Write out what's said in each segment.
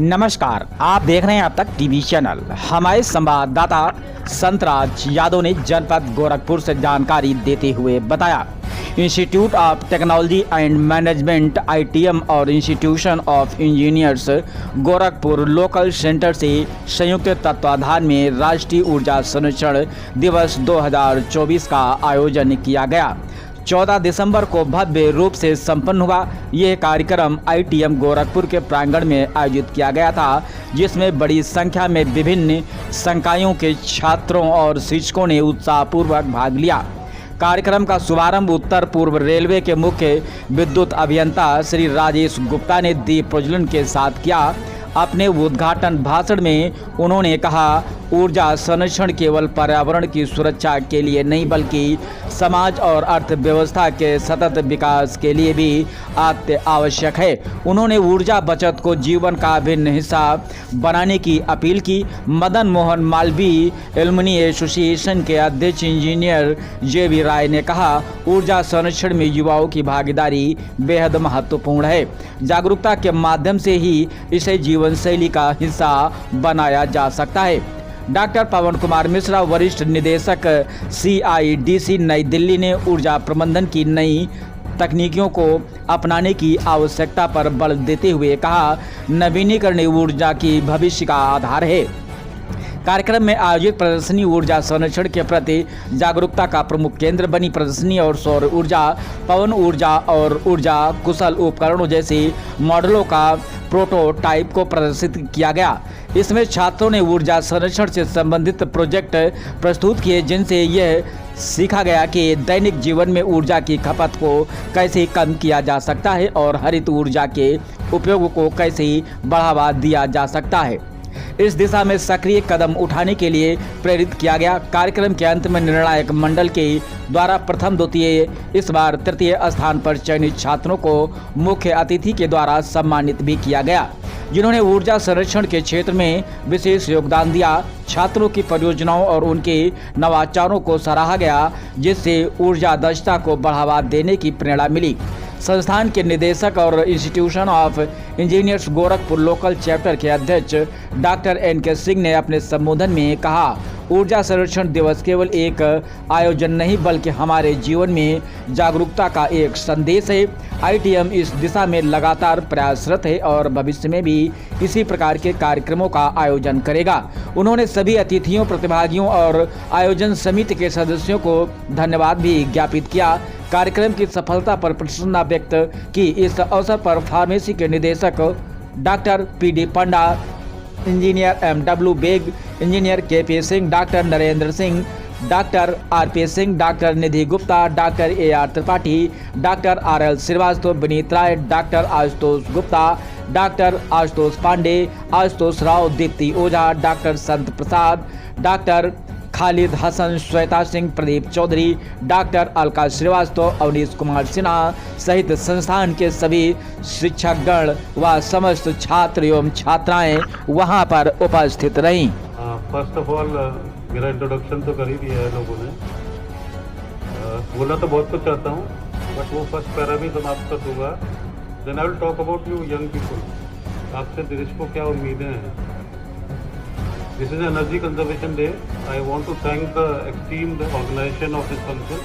नमस्कार, आप देख रहे हैं अब तक टीवी चैनल। हमारे संवाददाता संतराज यादव ने जनपद गोरखपुर से जानकारी देते हुए बताया, institute of technology and management ITM और institution of engineers Gorakhpur local centre से संयुक्त तत्वाधान में राष्ट्रीय ऊर्जा संरक्षण दिवस 2024 का आयोजन किया गया। 14 दिसंबर को भव्य रूप से संपन्न हुआ। यह कार्यक्रम ITM गोरखपुर के प्रांगण में आयोजित किया गया था, जिसमें बड़ी संख्या में विभिन्न संकायों के छात्रों और शिक्षकों ने उत्साहपूर्वक भाग लिया। कार्यक्रम का शुभारंभ उत्तर पूर्व रेलवे के मुख्य विद्युत अभियंता श्री राजेश गुप्ता ने दीप प्रज्वलन के साथ किया। अपने उद्घाटन भाषण में उन्होंने कहा, ऊर्जा संरक्षण केवल पर्यावरण की सुरक्षा के लिए नहीं बल्कि समाज और अर्थव्यवस्था के सतत विकास के लिए भी अति आवश्यक है। उन्होंने ऊर्जा बचत को जीवन का अभिन्न हिस्सा बनाने की अपील की। मदन मोहन मालवीय एलुमनी एसोसिएशन के अध्यक्ष इंजीनियर JV राय ने कहा, ऊर्जा संरक्षण में युवाओं की भागीदारी बेहद महत्वपूर्ण है। जागरूकता के माध्यम से ही इसे जीवन शैली का हिस्सा बनाया जा सकता है। डॉक्टर पवन कुमार मिश्रा, वरिष्ठ निदेशक CIDC नई दिल्ली ने ऊर्जा प्रबंधन की नई तकनीकों को अपनाने की आवश्यकता पर बल देते हुए कहा, नवीनीकरणीय ऊर्जा की भविष्य का आधार है। कार्यक्रम में आयोजित प्रदर्शनी ऊर्जा संरक्षण के प्रति जागरूकता का प्रमुख केंद्र बनी। प्रदर्शनी और सौर ऊर्जा, पवन ऊर्जा और ऊर्जा कुशल उपकरणों जैसे मॉडलों का प्रोटोटाइप को प्रदर्शित किया गया। इसमें छात्रों ने ऊर्जा संरक्षण से संबंधित प्रोजेक्ट प्रस्तुत किए, जिनसे यह सीखा गया कि दैनिक जीवन में ऊर्जा की खपत को कैसे कम किया जा सकता है और हरित ऊर्जा के उपयोग को कैसे बढ़ावा दिया जा सकता है। इस दिशा में सक्रिय कदम उठाने के लिए प्रेरित किया गया। कार्यक्रम के अंत में निर्णायक मंडल के द्वारा प्रथम, द्वितीय, इस बार तृतीय स्थान पर चयनित छात्रों को मुख्य अतिथि के द्वारा सम्मानित भी किया गया, जिन्होंने ऊर्जा संरक्षण के क्षेत्र में विशेष योगदान दिया। छात्रों की परियोजनाओं और उनके नवाचारों को सराहा गया, जिससे ऊर्जा दक्षता को बढ़ावा देने की प्रेरणा मिली। संस्थान के निदेशक और institution of engineers Gorakhpur local chapter के अध्यक्ष डॉक्टर NK सिंह ने अपने संबोधन में कहा, ऊर्जा संरक्षण दिवस केवल एक आयोजन नहीं बल्कि हमारे जीवन में जागरूकता का एक संदेश है। ITM इस दिशा में लगातार प्रयासरत है और भविष्य में भी इसी प्रकार के कार्यक्रमों का आयोजन करेगा। उन्होंने सभी अतिथियों, प्रतिभागियों और आयोजन समिति के सदस्यों को धन्यवाद भी ज्ञापित किया। कार्यक्रम की सफलता पर प्रसन्नता व्यक्त की। इस अवसर पर फार्मेसी के निदेशक doctor PD Panda, engineer MW Beg, engineer KP Singh, doctor Narendra Singh, doctor RP Singh, doctor Nidhi Gupta, doctor AR Tripathi, doctor RL Srivastava, Vineet Rai, doctor Ashutosh Gupta, doctor Ashutosh Pandey, Ashutosh Rao, Deepti Ojha, doctor Sant Prasad, doctor Khalid Hasan, Shweta Singh, Pradeep Chaudhary, doctor Alka Srivastava, Avnish Kumar Sinha सहित संस्थान के सभी शिक्षकगण व समस्त छात्र एवं छात्राएं वहां पर उपस्थित रहीं। फर्स्ट ऑफ ऑल मेरा इंट्रोडक्शन तो कर ही दिया है लोगों ने। बोलना तो बहुत कुछ चाहता हूँ, बट वो फर्स्ट पैरा भी समाप्त कर दूंगा। Then I will talk about you young people. आपसे देश को क्या उम्मीदें हैं। This is Energy Conservation Day. I want to thank the esteemed organization of this function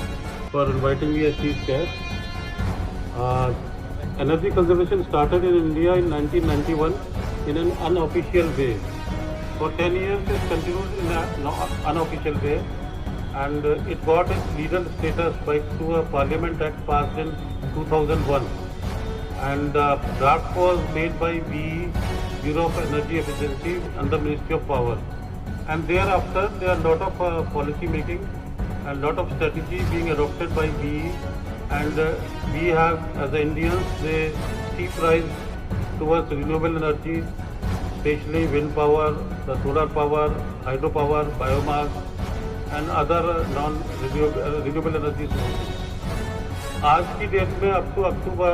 for inviting me as chief guest. Energy conservation started in India in 1991 in an unofficial way. For 10 years it continued in an unofficial way, and it got its legal status through a Parliament Act passed in 2001. And draft was made by BE, Bureau of Energy Efficiency under Ministry of Power. And thereafter there are a lot of policy making and lot of strategy being adopted by BE. And we have, as the Indians, they steep rise towards renewable energy, especially wind power, the solar power, hydropower, biomass and other non-renewable energy sources. आज की date में up to October,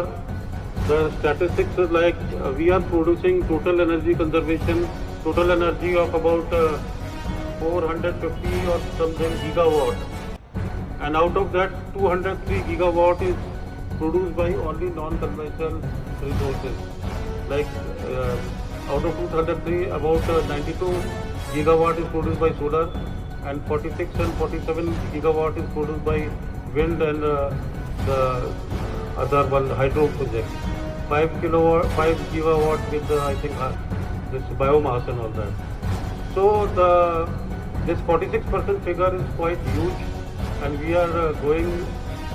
the statistics is like we are producing total energy conservation, total energy of about 450 or something gigawatt, and out of that 203 gigawatt is produced by only non-conventional resources like out of 203, about 92 gigawatt is produced by solar, and 46 and 47 gigawatt is produced by wind and the other one hydro project. 5 gigawatt with I think this biomass and all that. So this 46% figure is quite huge, and we are going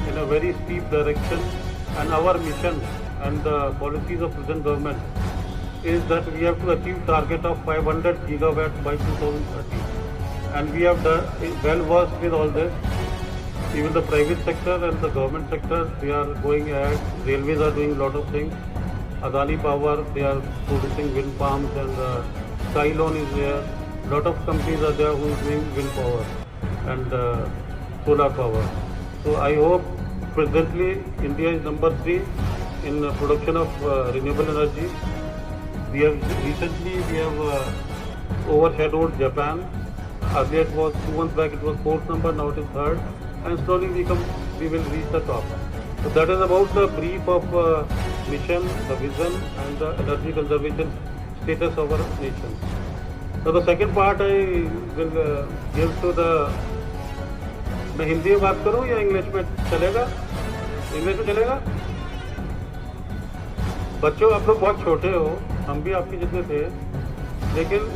in a very steep direction. And our mission and the policies of present government is that we have to achieve target of 500 gigawatt by 2030. And we have done well versed with all this. Even the private sector and the government sector, they are going ahead. Railways are doing a lot of things. Adani Power, they are producing wind farms, and Skylon is there. Lot of companies are there who is doing wind power and solar power. So I hope presently India is number 3 in production of renewable energy. We have overshadowed Japan. Earlier it was 2 months back, it was 4th number, now it is 3rd, and slowly we will reach the top. So that is about the brief of mission, the vision, and the energy conservation status of our nation. So the second part I will give to the. मैं हिंदी में बात करूं या English में चलेगा? English में चलेगा? बच्चों, आप लोग बहुत छोटे हो, हम भी आपके जितने थे, लेकिन